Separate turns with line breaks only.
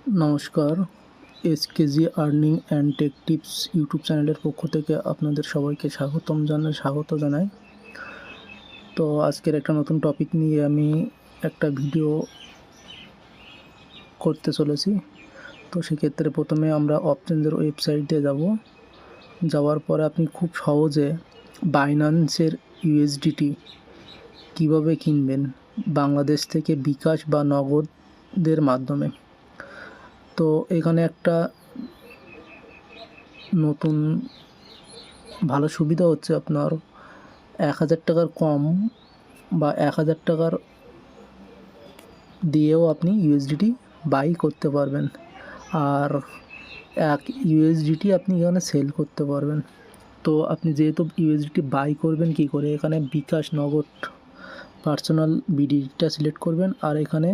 নমস্কার, SKG earning and tech tips YouTube চ্যানেলের পক্ষ থেকে আপনাদের সবাইকে স্বাগত জানাই। তো আজকের একটা নতুন টপিক নিয়ে আমি একটা ভিডিও করতে চলেছি। তো সেক্ষেত্রে প্রথমে আমরা অপচেঞ্জের ওয়েবসাইটে যাওয়ার পরে আপনি খুব সহজে বাইন্যান্সের ইউএসডিটি কীভাবে কিনবেন বাংলাদেশ থেকে বিকাশ বা নগদের মাধ্যমে। তো এখানে একটা নতুন ভালো সুবিধা হচ্ছে, আপনার 1000 টাকার কম বা 1000 টাকার দিয়েও আপনি ইউএসডিটি বাই করতে পারবেন, আর 1 ইউএসডিটি আপনি এখানে সেল করতে পারবেন। তো আপনি যেহেতু ইউএসডিটি বাই করবেন কী করে, এখানে বিকাশ নগদ পার্সোনাল বিডিটা সিলেক্ট করবেন, আর এখানে